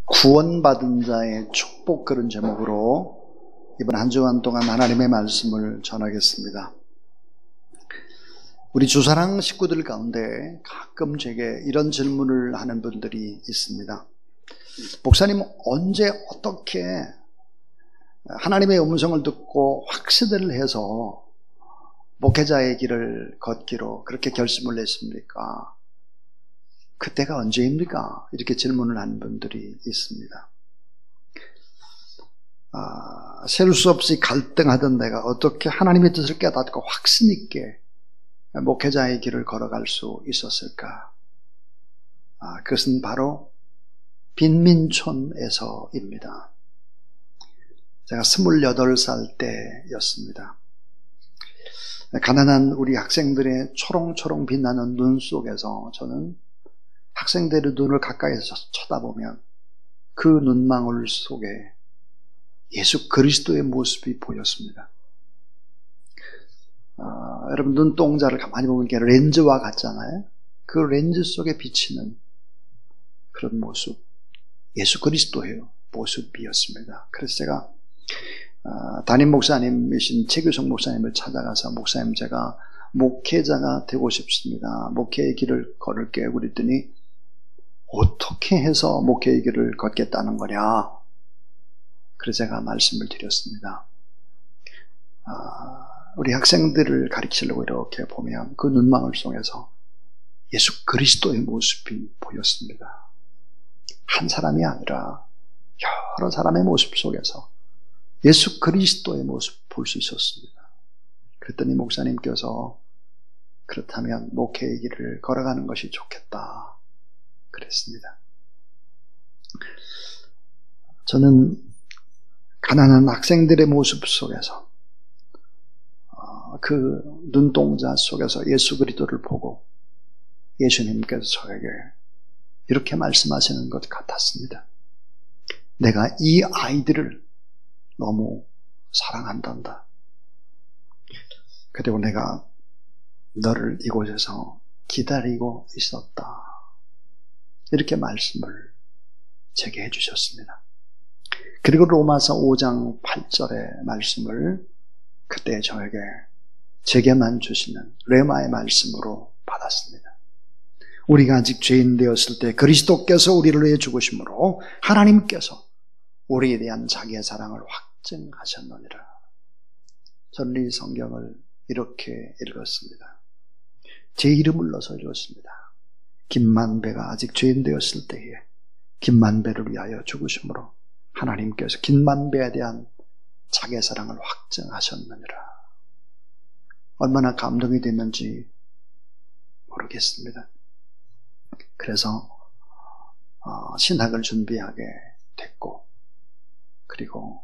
구원받은 자의 축복, 그런 제목으로 이번 한 주간 동안 하나님의 말씀을 전하겠습니다. 우리 주사랑 식구들 가운데 가끔 제게 이런 질문을 하는 분들이 있습니다. 목사님, 언제 어떻게 하나님의 음성을 듣고 확신을 해서 목회자의 길을 걷기로 그렇게 결심을 했습니까? 그때가 언제입니까? 이렇게 질문을 하는 분들이 있습니다. 셀 수 없이 갈등하던 내가 어떻게 하나님의 뜻을 깨닫고 확신 있게 목회자의 길을 걸어갈 수 있었을까? 그것은 바로 빈민촌에서입니다. 제가 28살 때였습니다. 가난한 우리 학생들의 초롱초롱 빛나는 눈 속에서 저는 학생들의 눈을 가까이서 쳐다보면 그 눈망울 속에 예수 그리스도의 모습이 보였습니다. 여러분, 눈동자를 가만히 보면 이게 렌즈와 같잖아요. 그 렌즈 속에 비치는 그런 모습, 예수 그리스도의 모습이었습니다. 그래서 제가 담임 목사님이신 최규성 목사님을 찾아가서, 목사님, 제가 목회자가 되고 싶습니다. 목회의 길을 걸을게요. 그랬더니 어떻게 해서 목회의 길을 걷겠다는 거냐? 그래서 제가 말씀을 드렸습니다. 우리 학생들을 가르치려고 이렇게 보면 그 눈망울 속에서 예수 그리스도의 모습이 보였습니다. 한 사람이 아니라 여러 사람의 모습 속에서 예수 그리스도의 모습 볼 수 있었습니다. 그랬더니 목사님께서 그렇다면 목회의 길을 걸어가는 것이 좋겠다 그랬습니다. 저는 가난한 학생들의 모습 속에서 그 눈동자 속에서 예수 그리스도를 보고 예수님께서 저에게 이렇게 말씀하시는 것 같았습니다. 내가 이 아이들을 너무 사랑한단다. 그리고 내가 너를 이곳에서 기다리고 있었다. 이렇게 말씀을 제게 해주셨습니다. 그리고 로마서 5장 8절의 말씀을 그때 저에게 제게만 주시는 레마의 말씀으로 받았습니다. 우리가 아직 죄인 되었을 때 그리스도께서 우리를 위해 죽으심으로 하나님께서 우리에 대한 자기의 사랑을 확증하셨느니라. 저는 이 성경을 이렇게 읽었습니다. 제 이름을 넣어서 읽었습니다. 김만배가 아직 죄인 되었을 때에 김만배를 위하여 죽으심으로 하나님께서 김만배에 대한 자기의 사랑을 확증하셨느니라. 얼마나 감동이 됐는지 모르겠습니다. 그래서 신학을 준비하게 됐고, 그리고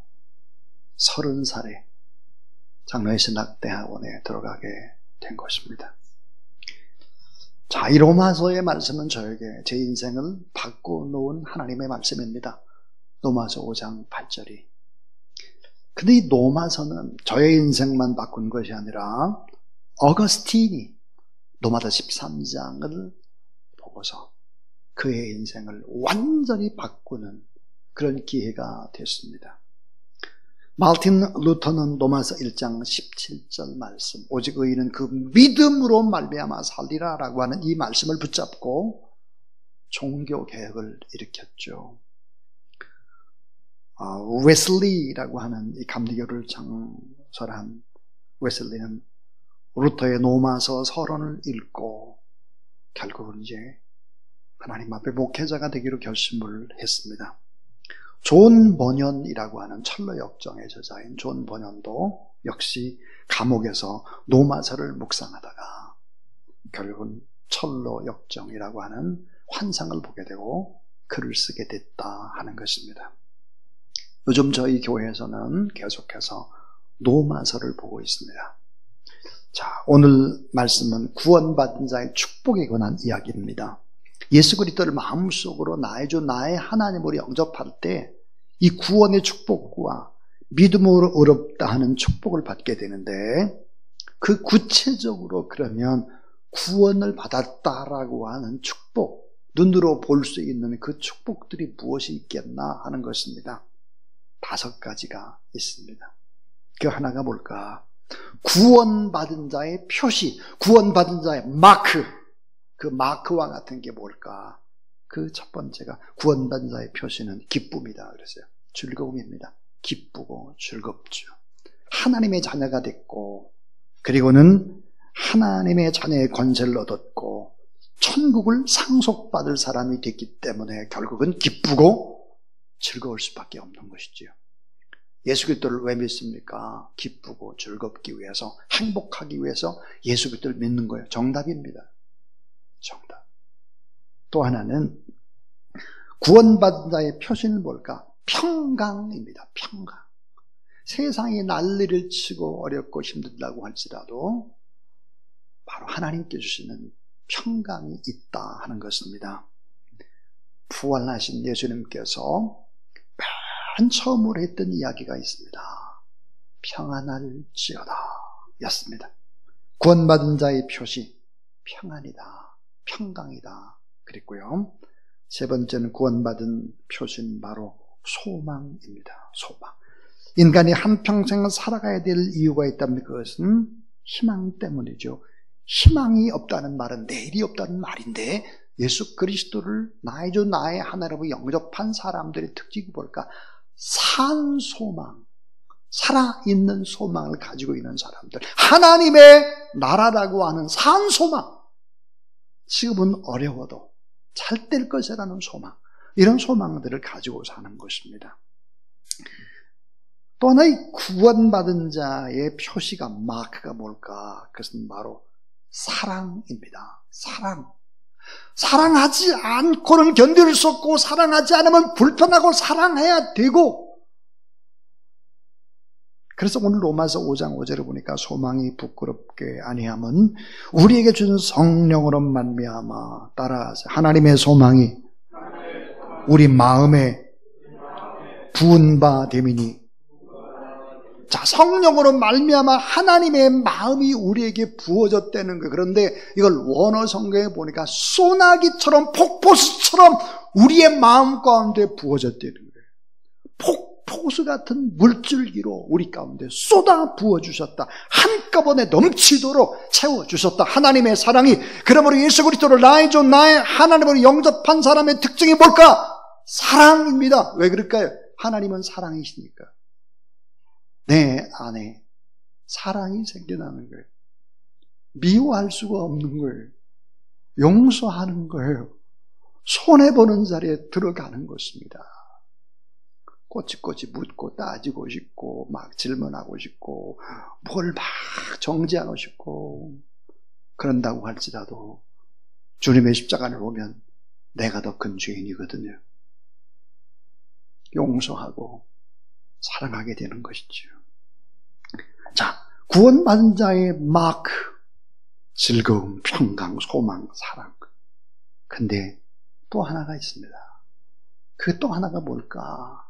30살에 장로신학대학원에 들어가게 된 것입니다. 자, 이 로마서의 말씀은 저에게 제 인생을 바꿔놓은 하나님의 말씀입니다. 로마서 5장 8절이. 근데 이 로마서는 저의 인생만 바꾼 것이 아니라 어거스틴이 로마서 13장을 보고서 그의 인생을 완전히 바꾸는 그런 기회가 됐습니다. 마르틴 루터는 로마서 1장 17절 말씀, 오직 의인은 그 믿음으로 말미암아 살리라 라고 하는 이 말씀을 붙잡고 종교개혁을 일으켰죠. 웨슬리라고 하는 이 감리교를 창설한 웨슬리는 루터의 로마서 서론을 읽고 결국은 이제 하나님 앞에 목회자가 되기로 결심을 했습니다. 존 버년이라고 하는 철로 역정의 저자인 존 버년도 역시 감옥에서 로마서를 묵상하다가 결국은 철로 역정이라고 하는 환상을 보게 되고 글을 쓰게 됐다 하는 것입니다. 요즘 저희 교회에서는 계속해서 로마서를 보고 있습니다. 자, 오늘 말씀은 구원받은 자의 축복에 관한 이야기입니다. 예수 그리스도를 마음속으로 나의 주 나의 하나님으로 영접할 때 이 구원의 축복과 믿음으로 의롭다 하는 축복을 받게 되는데, 그 구체적으로 그러면 구원을 받았다라고 하는 축복, 눈으로 볼 수 있는 그 축복들이 무엇이 있겠나 하는 것입니다. 5가지가 있습니다. 그 하나가 뭘까? 구원받은 자의 표시, 구원받은 자의 마크, 그 마크와 같은 게 뭘까? 그 첫 번째가 구원받은 자의 표시는 기쁨이다 그랬어요. 즐거움입니다. 기쁘고 즐겁죠. 하나님의 자녀가 됐고, 그리고는 하나님의 자녀의 권세를 얻었고 천국을 상속받을 사람이 됐기 때문에 결국은 기쁘고 즐거울 수밖에 없는 것이지요. 예수 그리스도를 왜 믿습니까? 기쁘고 즐겁기 위해서, 행복하기 위해서 예수 그리스도를 믿는 거예요. 정답입니다. 정답. 또 하나는 구원받은 자의 표시는 뭘까? 평강입니다. 평강. 세상이 난리를 치고 어렵고 힘들다고 할지라도 바로 하나님께 주시는 평강이 있다 하는 것입니다. 부활하신 예수님께서 맨 처음으로 했던 이야기가 있습니다. 평안할지어다 였습니다. 구원받은 자의 표시 평안이다, 평강이다 그랬고요. 세 번째는 구원받은 표시는 바로 소망입니다. 소망. 인간이 한평생 살아가야 될 이유가 있다면 그것은 희망 때문이죠. 희망이 없다는 말은 내일이 없다는 말인데, 예수 그리스도를 나의 주 나의 하나님으로 영접한 사람들의 특징이 뭘까? 산 소망, 살아있는 소망을 가지고 있는 사람들, 하나님의 나라라고 하는 산 소망, 지금은 어려워도 잘 될 것이라는 소망, 이런 소망들을 가지고 사는 것입니다. 또 하나의 구원받은 자의 표시가, 마크가 뭘까? 그것은 바로 사랑입니다. 사랑. 사랑하지 않고는 견딜 수 없고, 사랑하지 않으면 불편하고 사랑해야 되고, 그래서 오늘 로마서 5장 5절을 보니까 소망이 부끄럽게 아니함은 우리에게 주신 성령으로 말미암아, 따라하세요. 하나님의 소망이 우리 마음에 부은 바 됨이니. 자, 성령으로 말미암아 하나님의 마음이 우리에게 부어졌다는 거예요. 그런데 이걸 원어 성경에 보니까 소나기처럼, 폭포수처럼 우리의 마음 가운데 부어졌다는 거예요. 폭포수 같은 물줄기로 우리 가운데 쏟아 부어주셨다. 한꺼번에 넘치도록 채워주셨다. 하나님의 사랑이. 그러므로 예수 그리스도를 나의 주 나의 하나님으로 영접한 사람의 특징이 뭘까? 사랑입니다. 왜 그럴까요? 하나님은 사랑이시니까. 내 안에 사랑이 생겨나는 거예요. 미워할 수가 없는 거예요. 용서하는 거예요. 손해보는 자리에 들어가는 것입니다. 꼬치꼬치 묻고 따지고 싶고 막 질문하고 싶고 뭘 막 정지하고 싶고 그런다고 할지라도 주님의 십자가를 보면 내가 더 큰 죄인이거든요. 용서하고 사랑하게 되는 것이죠. 자, 구원받은 자의 마크, 즐거움, 평강, 소망, 사랑. 근데 또 하나가 있습니다. 그 또 하나가 뭘까?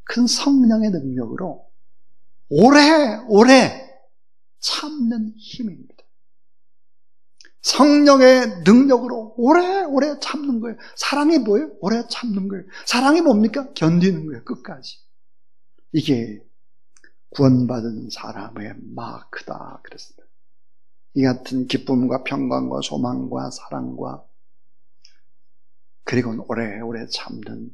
큰 성령의 능력으로 오래오래 참는 힘입니다. 성령의 능력으로 오래오래 참는 거예요. 사랑이 뭐예요? 오래 참는 거예요. 사랑이 뭡니까? 견디는 거예요. 끝까지. 이게 구원받은 사람의 마크다 그랬습니다. 이 같은 기쁨과 평강과 소망과 사랑과 그리고 오래오래 참는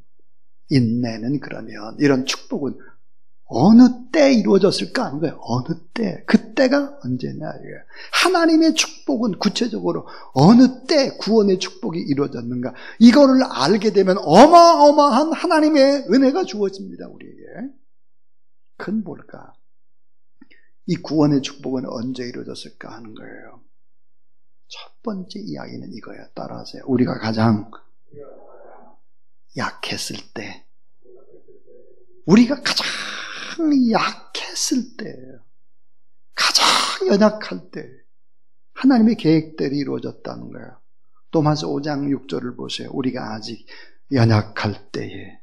인내는, 그러면 이런 축복은 어느 때 이루어졌을까 하는 거예요. 어느 때. 그때가 언제냐 이거예요. 하나님의 축복은 구체적으로 어느 때 구원의 축복이 이루어졌는가, 이거를 알게 되면 어마어마한 하나님의 은혜가 주어집니다. 우리에게. 그건 뭘까? 이 구원의 축복은 언제 이루어졌을까 하는 거예요. 첫 번째 이야기는 이거예요. 따라하세요. 우리가 가장 약했을 때, 우리가 가장 약했을 때, 가장 연약할 때 하나님의 계획들이 이루어졌다는 거예요. 또마스 5장 6절을 보세요. 우리가 아직 연약할 때에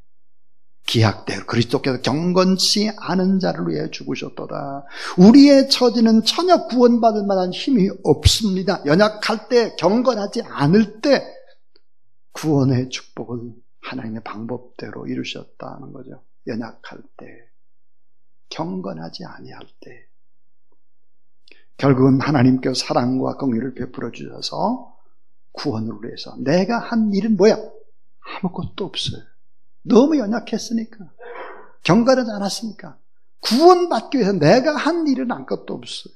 기약대로 그리스도께서 경건치 않은 자를 위해 죽으셨도다. 우리의 처지는 전혀 구원받을 만한 힘이 없습니다. 연약할 때, 경건하지 않을 때 구원의 축복을 하나님의 방법대로 이루셨다는 거죠. 연약할 때, 경건하지 아니할 때, 결국은 하나님께서 사랑과 긍휼을 베풀어 주셔서 구원을 위해서 내가 한 일은 뭐야? 아무것도 없어요. 너무 연약했으니까, 경건하지 않았으니까 구원받기 위해서 내가 한 일은 아무것도 없어요.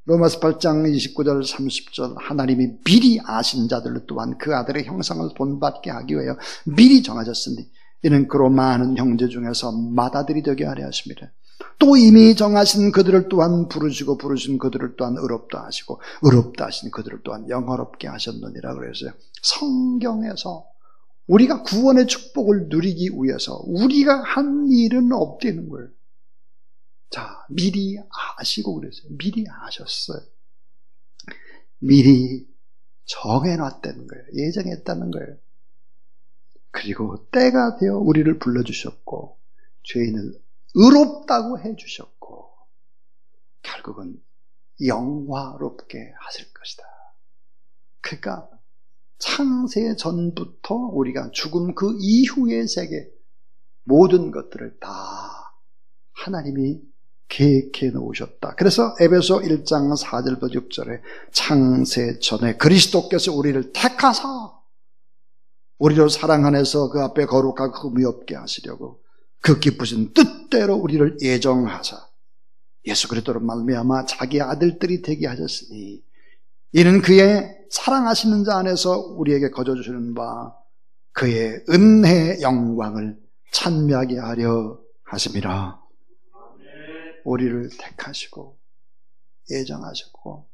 로마서 8장 29절 30절 하나님이 미리 아신 자들로 또한 그 아들의 형상을 본받게 하기 위하여 미리 정하셨으니 이는 그로 많은 형제 중에서 맏아들이 되게 하려 하십니다. 또 이미 정하신 그들을 또한 부르시고 부르신 그들을 또한 의롭다 하시고 의롭다 하신 그들을 또한 영화롭게 하셨느니라 그랬어요. 성경에서 우리가 구원의 축복을 누리기 위해서 우리가 한 일은 없다는 거예요. 자, 미리 아시고 그랬어요. 미리 아셨어요. 미리 정해놨다는 거예요. 예정했다는 거예요. 그리고 때가 되어 우리를 불러주셨고 죄인을 의롭다고 해주셨고 결국은 영화롭게 하실 것이다. 그러니까 창세 전부터 우리가 죽음 그 이후의 세계 모든 것들을 다 하나님이 계획해 놓으셨다. 그래서 에베소 1장 4절부터 6절에 창세 전에 그리스도께서 우리를 택하사 우리를 사랑 안에서 그 앞에 거룩하고 흠이 없게 하시려고 그 기쁘신 뜻대로 우리를 예정하사 예수 그리스도로 말미암아 자기 아들들이 되게 하셨으니 이는 그의 사랑하시는 자 안에서 우리에게 거저주시는 바 그의 은혜의 영광을 찬미하게 하려 하심이라. 우리를 택하시고 예정하셨고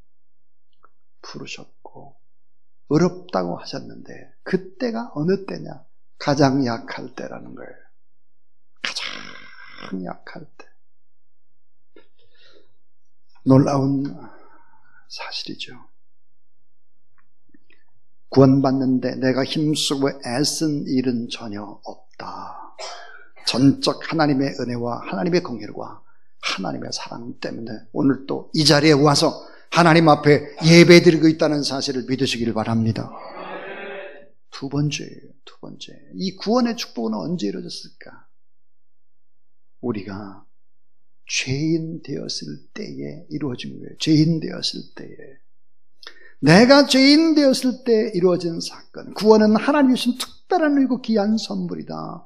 부르셨고 의롭다고 하셨는데 그때가 어느 때냐? 가장 약할 때라는 거예요. 가장 약할 때. 놀라운 사실이죠. 구원받는데 내가 힘쓰고 애쓴 일은 전혀 없다. 전적 하나님의 은혜와 하나님의 긍휼과 하나님의 사랑 때문에 오늘 또 이 자리에 와서 하나님 앞에 예배드리고 있다는 사실을 믿으시기를 바랍니다. 두 번째예요. 두 번째. 이 구원의 축복은 언제 이루어졌을까? 우리가 죄인 되었을 때에 이루어진 거예요. 죄인 되었을 때에. 내가 죄인 되었을 때 이루어진 사건. 구원은 하나님이 주신 특별한 일고 귀한 선물이다.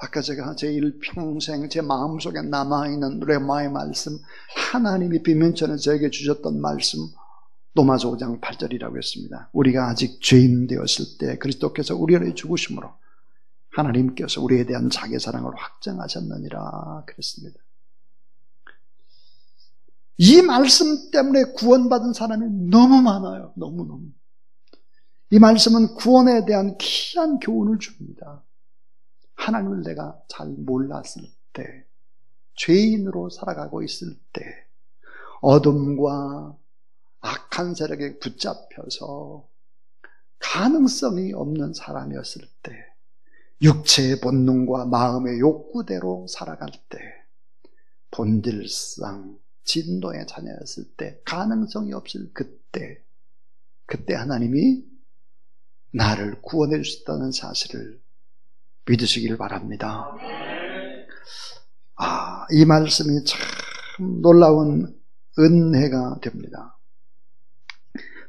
아까 제가 제 일평생 제 마음속에 남아있는 레마의 말씀, 하나님이 비면천에 저에게 주셨던 말씀, 로마서 5장 8절이라고 했습니다. 우리가 아직 죄인 되었을 때 그리스도께서 우리를 죽으심으로 하나님께서 우리에 대한 자기 사랑을 확정하셨느니라 그랬습니다. 이 말씀 때문에 구원받은 사람이 너무 많아요. 너무너무. 이 말씀은 구원에 대한 귀한 교훈을 줍니다. 하나님을 내가 잘 몰랐을 때, 죄인으로 살아가고 있을 때, 어둠과 악한 세력에 붙잡혀서 가능성이 없는 사람이었을 때, 육체의 본능과 마음의 욕구대로 살아갈 때, 본질상 진노의 자녀였을 때, 가능성이 없을 그때 하나님이 나를 구원해 주셨다는 사실을 믿으시길 바랍니다. 이 말씀이 참 놀라운 은혜가 됩니다.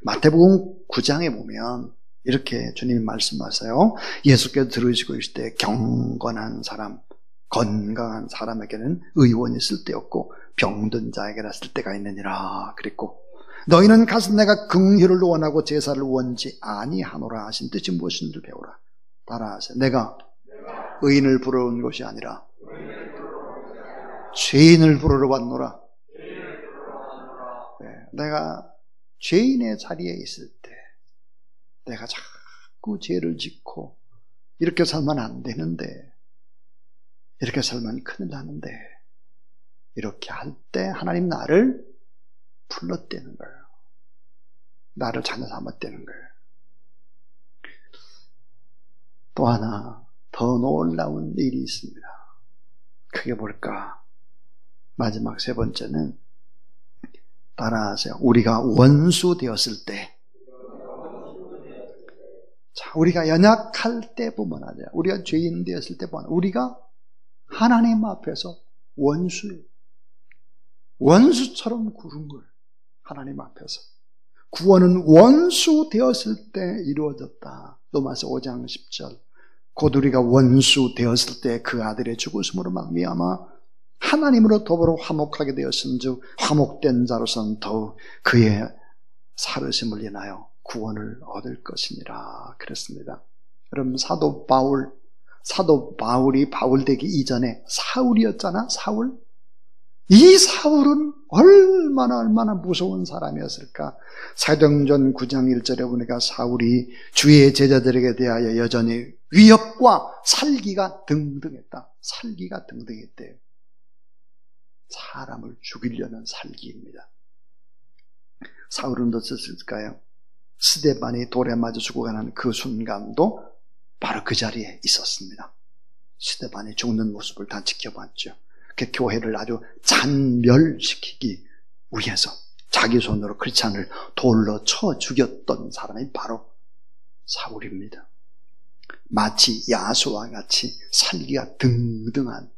마태복음 9장에 보면 이렇게 주님이 말씀하세요. 예수께서 들으시고 있을 때 경건한 사람, 건강한 사람에게는 의원이 쓸데없고 병든 자에게나 쓸데가 있느니라 그랬고, 너희는 가서 내가 긍휼을 원하고 제사를 원치 아니하노라 하신 뜻이 무엇인지를 배우라. 따라하세요. 내가 의인을 부르러 온 것이 아니라 죄인을 부르러 왔노라. 네, 내가 죄인의 자리에 있을 때 내가 자꾸 죄를 짓고 이렇게 살면 안 되는데, 이렇게 살면 큰일 나는데, 이렇게 할 때 하나님 나를 불렀다는 거예요. 나를 자녀 삼았다는 거예요. 또 하나 더 놀라운 일이 있습니다. 그게 뭘까? 마지막 세 번째는 따라하세요. 우리가 원수 되었을 때, 자, 우리가 연약할 때뿐만 아니라 우리가 죄인 되었을 때뿐만 아니라 우리가 하나님 앞에서 원수처럼 구른 거예요. 하나님 앞에서. 구원은 원수 되었을 때 이루어졌다. 로마서 5장 10절. 곧 우리가 원수 되었을 때 그 아들의 죽으심으로 말미암아 하나님으로 더불어 화목하게 되었은즉 화목된 자로서는 더욱 그의 살으심을 인하여 구원을 얻을 것이니라 그랬습니다. 여러분 사도 바울이 바울 되기 이전에 사울이었잖아. 사울. 이 사울은 얼마나 무서운 사람이었을까. 사도행전 9장 1절에 보니까 사울이 주의 제자들에게 대하여 여전히 위협과 살기가 등등했다. 살기가 등등했대요. 사람을 죽이려는 살기입니다. 사울은 어땠을까요? 스데반이 돌에 맞아 죽어가는 그 순간도 바로 그 자리에 있었습니다. 스데반이 죽는 모습을 다 지켜봤죠. 그 교회를 아주 잔멸시키기 위해서 자기 손으로 크리스찬을 돌로 쳐 죽였던 사람이 바로 사울입니다. 마치 야수와 같이 살기가 등등한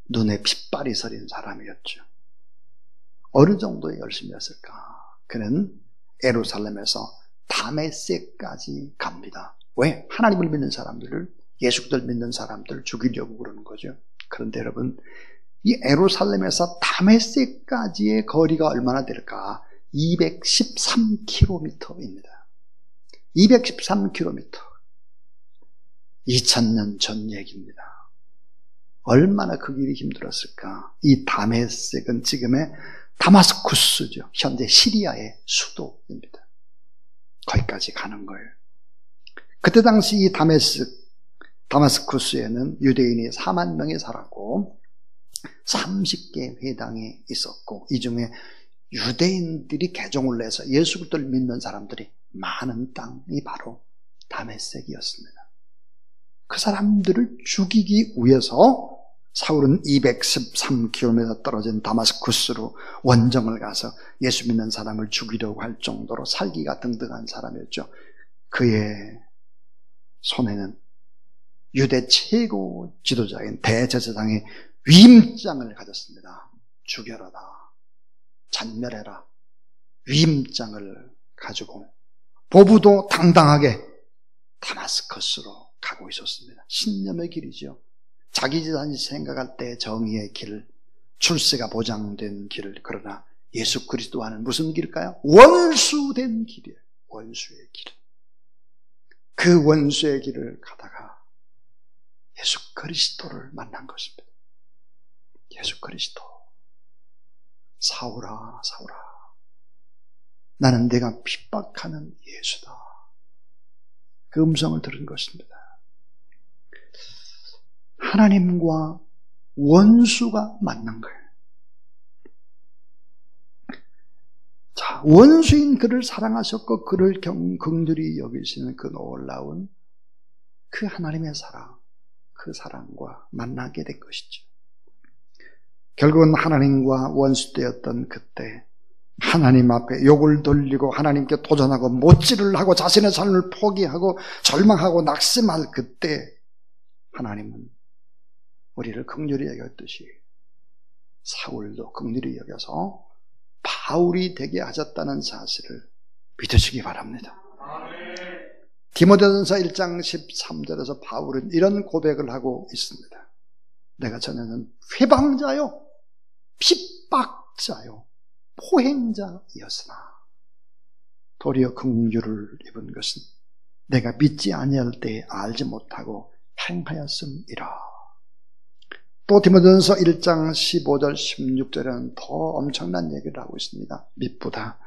눈에 핏발이 서린 사람이었죠. 어느 정도의 열심이었을까? 그는 예루살렘에서 다메섹까지 갑니다. 왜? 하나님을 믿는 사람들을, 예수를 믿는 사람들을 죽이려고 그러는 거죠. 그런데 여러분, 이 예루살렘에서 다메섹까지의 거리가 얼마나 될까? 213km입니다. 213km. 2000년 전 얘기입니다. 얼마나 그 길이 힘들었을까? 이 다메섹은 지금의 다마스쿠스죠. 현재 시리아의 수도입니다. 거기까지 가는 거예요. 그때 당시 이 다마스쿠스에는 유대인이 4만 명이 살았고 30개 회당이 있었고 이 중에 유대인들이 개종을 내서 예수 그리스도를 믿는 사람들이 많은 땅이 바로 다메섹이었습니다. 그 사람들을 죽이기 위해서 사울은 213km 떨어진 다마스쿠스로 원정을 가서 예수 믿는 사람을 죽이려고 할 정도로 살기가 등등한 사람이었죠. 그의 손에는 유대 최고 지도자인 대제사장의 위임장을 가졌습니다. 죽여라다, 잔멸해라, 위임장을 가지고 보부도 당당하게 다마스커스로 가고 있었습니다. 신념의 길이죠. 자기 재산이 생각할 때 정의의 길, 출세가 보장된 길. 그러나 예수 그리스도와는 무슨 길일까요? 원수된 길이에요. 원수의 길. 그 원수의 길을 가다가 예수 그리스도를 만난 것입니다. 예수 그리스도. 사울아, 사울아, 나는 내가 핍박하는 예수다. 그 음성을 들은 것입니다. 하나님과 원수가 만난 거예요. 자, 원수인 그를 사랑하셨고 그를 긍휼히 여기시는 그 놀라운 그 하나님의 사랑, 그 사랑과 만나게 된 것이죠. 결국은 하나님과 원수되었던 그때 하나님 앞에 욕을 돌리고 하나님께 도전하고 못질을 하고 자신의 삶을 포기하고 절망하고 낙심할 그때 하나님은 우리를 긍휼히 여겼듯이 사울도 긍휼히 여겨서 바울이 되게 하셨다는 사실을 믿으시기 바랍니다. 디모데전서 1장 13절에서 바울은 이런 고백을 하고 있습니다. 내가 전에는 회방자요, 핍박자요, 포행자였으나 도리어 긍휼을 입은 것은 내가 믿지 아니할 때에 알지 못하고 행하였음이라. 또 디모데전서 1장 15절 16절에는 더 엄청난 얘기를 하고 있습니다. 믿보다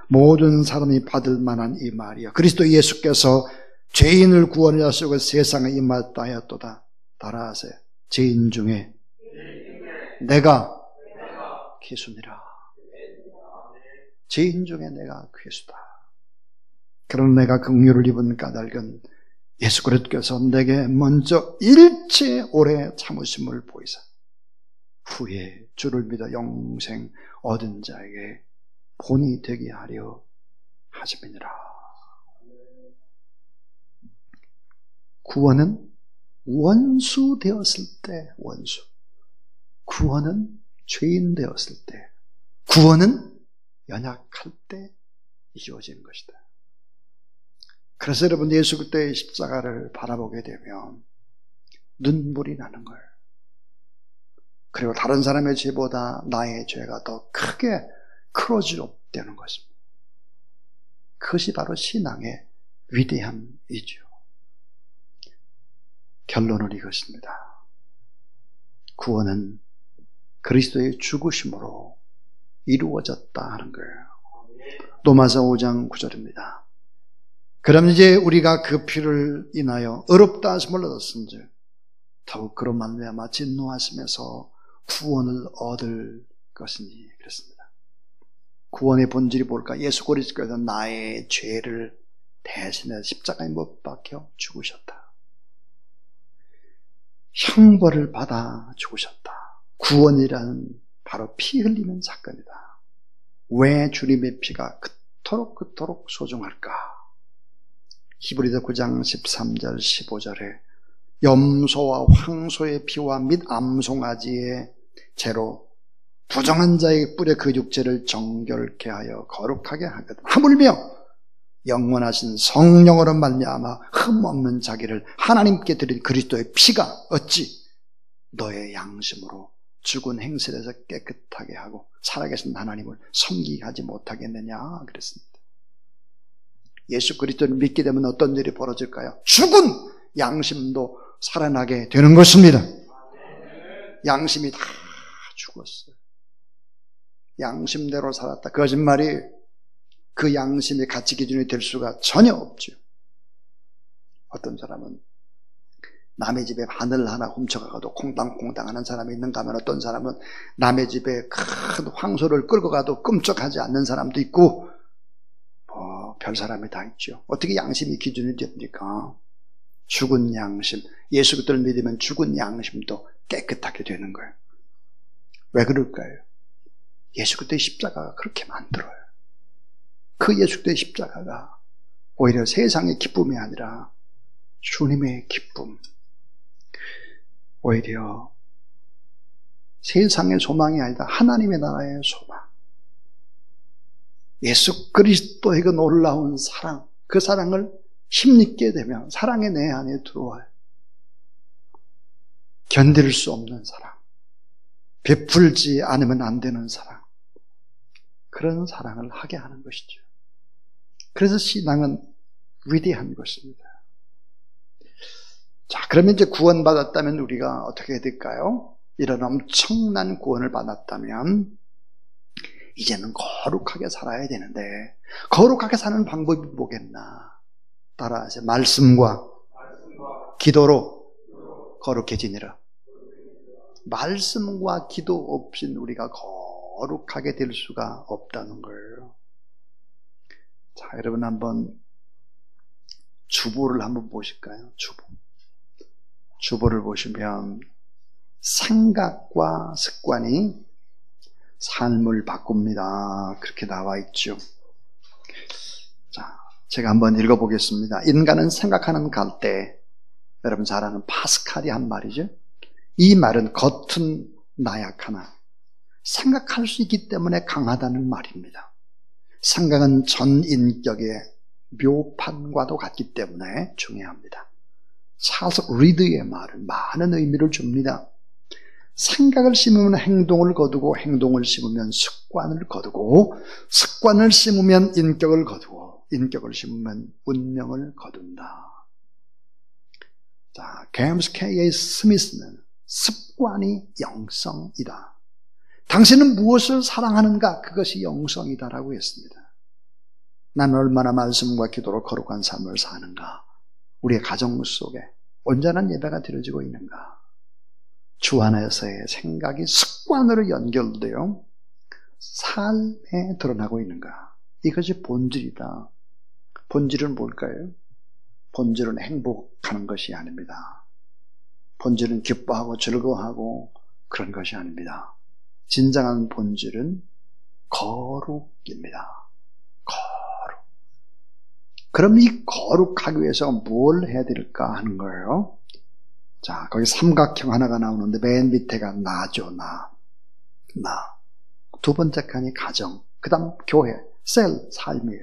모든 사람이 받을 만한 이 말이요, 그리스도 예수께서 죄인을 구원하시고 세상에 임하였다 하였도다. 따라하세요. 죄인 중에 내가 괴수니라. 죄인 중에 내가 괴수다. 그런 내가 긍휼을 입은 까닭은 예수 그리스도께서 내게 먼저 일체 오래 참으심을 보이사 후에 주를 믿어 영생 얻은 자에게 본이 되게 하려 하심이니라. 구원은 원수 되었을 때 원수. 구원은 죄인 되었을 때. 구원은 연약할 때 이루어지는 것이다. 그래서 여러분 예수 그리스도의 십자가를 바라보게 되면 눈물이 나는 거예요. 그리고 다른 사람의 죄보다 나의 죄가 더 크게 크로즈업되는 것입니다. 그것이 바로 신앙의 위대함이죠. 결론은 이것입니다. 구원은 그리스도의 죽으심으로 이루어졌다 하는 거예요. 로마서 5장 9절입니다. 그럼 이제 우리가 그 피를 인하여 의롭다 하심을 얻었은즉 더욱 그로 말미암아 진노하심에서 구원을 얻을 것이니 그랬습니다. 구원의 본질이 뭘까? 예수 그리스도께서 나의 죄를 대신해 십자가에 못 박혀 죽으셨다. 형벌을 받아 죽으셨다. 구원이라는 바로 피 흘리는 사건이다. 왜 주님의 피가 그토록 소중할까? 히브리서 9장 13절 15절에 염소와 황소의 피와 및 암송아지의 재로 부정한 자의 뿔에 그 육체를 정결케 하여 거룩하게 하거든. 하물며 영원하신 성령으로 말미암아 흠없는 자기를 하나님께 드린 그리스도의 피가 어찌 너의 양심으로 죽은 행실에서 깨끗하게 하고 살아계신 하나님을 섬기게 하지 못하겠느냐 그랬습니다. 예수 그리스도를 믿게 되면 어떤 일이 벌어질까요? 죽은 양심도 살아나게 되는 것입니다. 양심이 다 죽었어요. 양심대로 살았다. 거짓말이 그 양심의 가치 기준이 될 수가 전혀 없죠. 어떤 사람은 남의 집에 바늘 하나 훔쳐가도 콩당콩당 하는 사람이 있는가 하면 어떤 사람은 남의 집에 큰 황소를 끌고 가도 끔찍하지 않는 사람도 있고 별 사람이 다 있죠. 어떻게 양심이 기준이 됩니까? 죽은 양심. 예수 그리스도를 믿으면 죽은 양심도 깨끗하게 되는 거예요. 왜 그럴까요? 예수 그리스도의 십자가가 그렇게 만들어요. 그 예수 그리스도의 십자가가 오히려 세상의 기쁨이 아니라 주님의 기쁨, 오히려 세상의 소망이 아니라 하나님의 나라의 소망, 예수 그리스도의 그 놀라운 사랑, 그 사랑을 힘입게 되면 사랑이 내 안에 들어와요. 견딜 수 없는 사랑, 베풀지 않으면 안 되는 사랑, 그런 사랑을 하게 하는 것이죠. 그래서 신앙은 위대한 것입니다. 자, 그러면 이제 구원받았다면 우리가 어떻게 해야 될까요? 이런 엄청난 구원을 받았다면 이제는 거룩하게 살아야 되는데 거룩하게 사는 방법이 뭐겠나? 따라하세요. 말씀과 기도로 거룩해지니라. 말씀과 기도 없인 우리가 거룩하게 될 수가 없다는 거예요. 자, 여러분 한번 주보를 한번 보실까요? 주보를 보시면 생각과 습관이 삶을 바꿉니다. 그렇게 나와 있죠. 자, 제가 한번 읽어보겠습니다. 인간은 생각하는 갈대, 여러분 잘 아는 파스칼이 한 말이죠. 이 말은 겉은 나약하나 생각할 수 있기 때문에 강하다는 말입니다. 생각은 전 인격의 묘판과도 같기 때문에 중요합니다. 찰스 리드의 말은 많은 의미를 줍니다. 생각을 심으면 행동을 거두고 행동을 심으면 습관을 거두고 습관을 심으면 인격을 거두고 인격을 심으면 운명을 거둔다. 자, 제임스 K.A. 스미스는 습관이 영성이다. 당신은 무엇을 사랑하는가? 그것이 영성이다라고 했습니다. 나는 얼마나 말씀과 기도로 거룩한 삶을 사는가? 우리의 가정 속에 온전한 예배가 드려지고 있는가? 주 안에서의 생각이 습관으로 연결되어 삶에 드러나고 있는가? 이것이 본질이다. 본질은 뭘까요? 본질은 행복하는 것이 아닙니다. 본질은 기뻐하고 즐거워하고 그런 것이 아닙니다. 진정한 본질은 거룩입니다. 거룩. 그럼 이 거룩하기 위해서 뭘 해야 될까 하는 거예요. 자, 거기 삼각형 하나가 나오는데 맨 밑에가 나죠. 나. 두 번째 칸이 가정, 그 다음 교회, 셀, 삶이에요.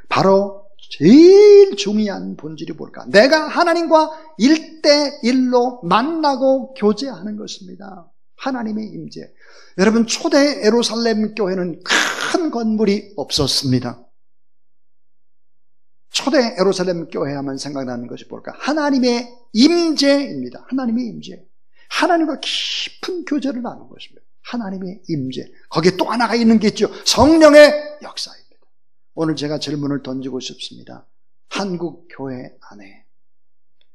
바로 제일 중요한 본질이 뭘까? 내가 하나님과 1대1로 만나고 교제하는 것입니다. 하나님의 임재. 여러분, 초대 예루살렘 교회는 큰 건물이 없었습니다. 초대 예루살렘 교회 하면 생각나는 것이 뭘까? 하나님의 임재입니다. 하나님의 임재. 하나님과 깊은 교제를 나누는 것입니다. 하나님의 임재. 거기에 또 하나가 있는 게 있죠. 성령의 역사입니다. 오늘 제가 질문을 던지고 싶습니다. 한국 교회 안에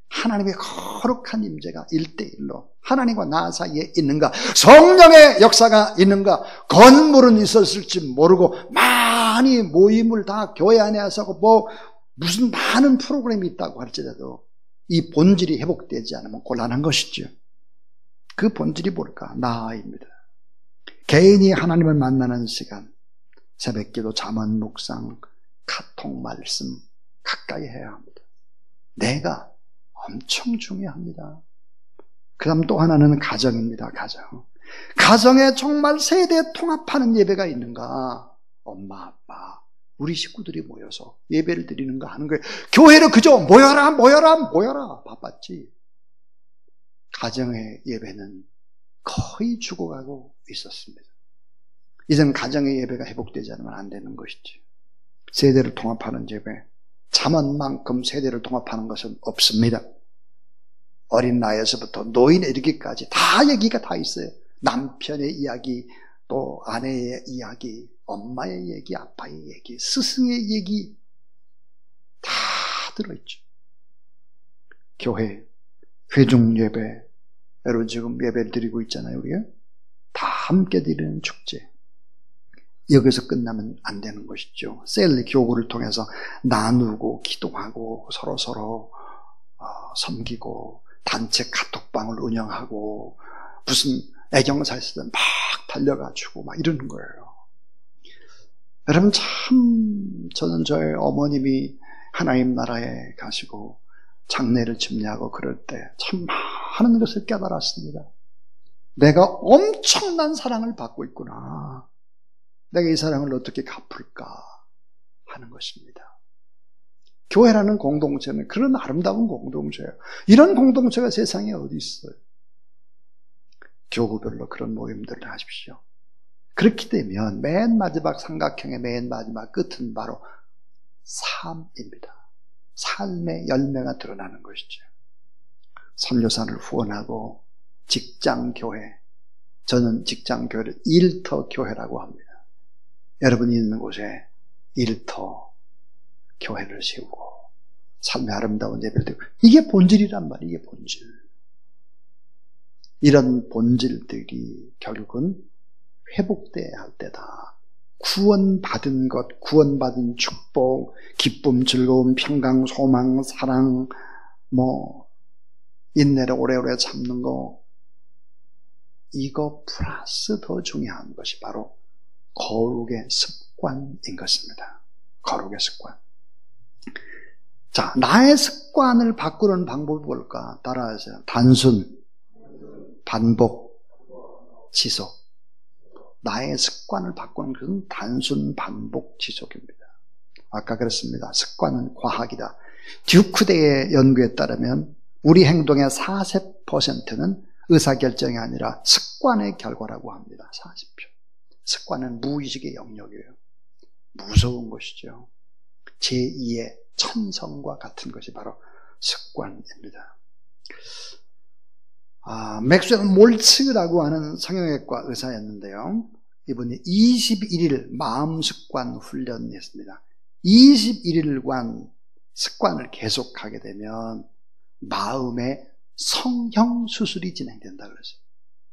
하나님의 거룩한 임재가 1대1로 하나님과 나 사이에 있는가? 성령의 역사가 있는가? 건물은 있었을지 모르고 많이 모임을 다 교회 안에 하고 무슨 많은 프로그램이 있다고 할지라도 이 본질이 회복되지 않으면 곤란한 것이죠. 그 본질이 뭘까? 나입니다. 개인이 하나님을 만나는 시간, 새벽기도, 잠언 묵상, 카톡 말씀 가까이 해야 합니다. 내가 엄청 중요합니다. 그 다음 또 하나는 가정입니다. 가정에 정말 세대 통합하는 예배가 있는가? 엄마, 아빠, 우리 식구들이 모여서 예배를 드리는가 하는 거예요. 교회를 그저 모여라 바빴지. 가정의 예배는 거의 죽어가고 있었습니다. 이제는 가정의 예배가 회복되지 않으면 안 되는 것이지. 세대를 통합하는 예배, 잠언만큼 세대를 통합하는 것은 없습니다. 어린 나이에서부터 노인에 이르기까지 다 얘기가 다 있어요. 남편의 이야기, 또 아내의 이야기, 엄마의 얘기, 아빠의 얘기, 스승의 얘기 다 들어있죠. 교회, 회중 예배, 여러분 지금 예배를 드리고 있잖아요. 우리가 다 함께 드리는 축제. 여기서 끝나면 안 되는 것이죠. 셀 교구를 통해서 나누고 기도하고 서로 섬기고 단체 카톡방을 운영하고 무슨 애경사에서든 막 달려가지고 막 이러는 거예요. 여러분 참 저는 저의 어머님이 하나님 나라에 가시고 장례를 집례하고 그럴 때 참 많은 것을 깨달았습니다. 내가 엄청난 사랑을 받고 있구나. 내가 이 사랑을 어떻게 갚을까 하는 것입니다. 교회라는 공동체는 그런 아름다운 공동체예요. 이런 공동체가 세상에 어디 있어요? 교구별로 그런 모임들을 하십시오. 그렇게 되면 맨 마지막 삼각형의 맨 마지막 끝은 바로 삶입니다. 삶의 열매가 드러나는 것이죠. 선교사를 후원하고 직장교회, 저는 직장교회를 일터교회라고 합니다. 여러분이 있는 곳에 일터 교회를 세우고 삶의 아름다운 예배를 드리고, 이게 본질이란 말이에요. 이게 본질. 이런 본질들이 결국은 회복돼야 할 때다. 구원받은 것, 구원받은 축복, 기쁨, 즐거움, 평강, 소망, 사랑, 인내를 오래오래 참는 거, 이거 플러스 더 중요한 것이 바로 거룩의 습관인 것입니다. 거룩의 습관. 자, 나의 습관을 바꾸는 방법이 뭘까? 따라하세요. 단순, 반복, 지속. 나의 습관을 바꾸는 것은 단순, 반복, 지속입니다. 아까 그랬습니다. 습관은 과학이다. 듀크대의 연구에 따르면 우리 행동의 40%는 의사결정이 아니라 습관의 결과라고 합니다. 40%. 습관은 무의식의 영역이에요. 무서운 것이죠. 제2의 천성과 같은 것이 바로 습관입니다. 맥스웰 몰츠라고 하는 성형외과 의사였는데요. 이분이 21일 마음습관 훈련이 했습니다. 21일간 습관을 계속하게 되면 마음의 성형수술이 진행된다 그랬어요.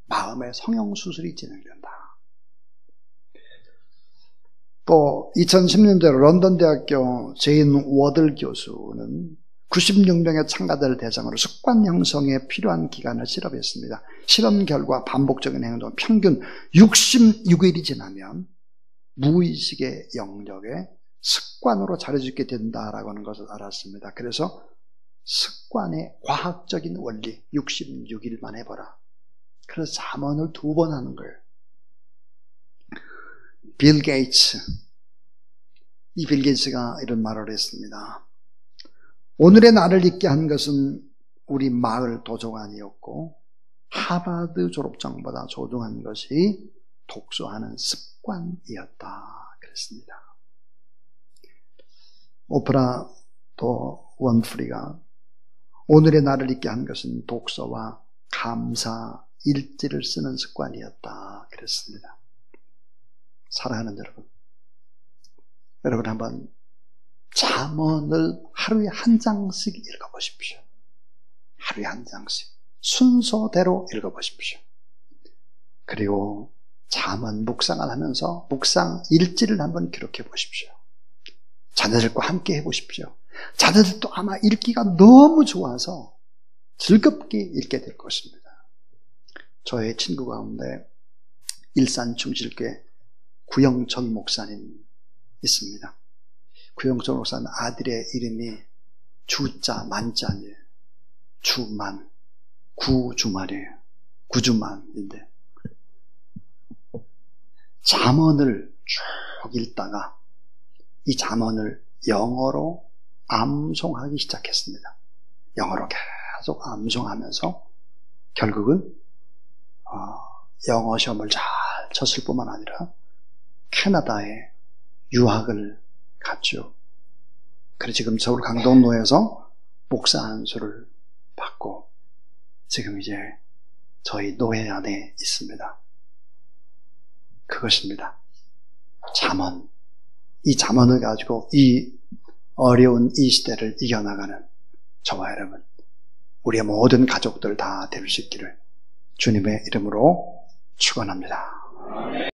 마음의 성형수술이 진행된다. 또 2010년대 런던 대학교 제인 워들 교수는 96명의 참가자를 대상으로 습관 형성에 필요한 기간을 실험했습니다. 실험 결과 반복적인 행동 평균 66일이 지나면 무의식의 영역에 습관으로 자리짓게 된다라고 하는 것을 알았습니다. 그래서 습관의 과학적인 원리 66일만 해봐라. 그래서 잠언을 2번 하는 거예요. 빌 게이츠, 이 빌 게이츠가 이런 말을 했습니다. 오늘의 나를 있게 한 것은 우리 마을 도서관이었고 하버드 졸업장보다 소중한 것이 독서하는 습관이었다 그랬습니다. 오프라 또 원프리가 오늘의 나를 있게 한 것은 독서와 감사 일지를 쓰는 습관이었다 그랬습니다. 사랑하는 여러분 한번 잠언을 하루에 한 장씩 읽어보십시오. 하루에 한 장씩 순서대로 읽어보십시오. 그리고 잠언 묵상을 하면서 묵상 일지를 한번 기록해 보십시오. 자녀들과 함께 해보십시오. 자녀들도 아마 읽기가 너무 좋아서 즐겁게 읽게 될 것입니다. 저의 친구 가운데 일산 충실교회 구영천 목사님 있습니다. 구영천 목사님 아들의 이름이 주자 만자예요. 주만, 구주말이에요. 구주만인데 잠언을 쭉 읽다가 이 잠언을 영어로 암송하기 시작했습니다. 영어로 계속 암송하면서 결국은 영어 시험을 잘 쳤을 뿐만 아니라 캐나다에 유학을 갔죠. 그래서 지금 서울 강동로에서 목사 안수를 받고 지금 이제 저희 노회 안에 있습니다. 그것입니다. 잠언. 이 잠언을 가지고 이 어려운 이 시대를 이겨나가는 저와 여러분, 우리의 모든 가족들 다 될 수 있기를 주님의 이름으로 축원합니다.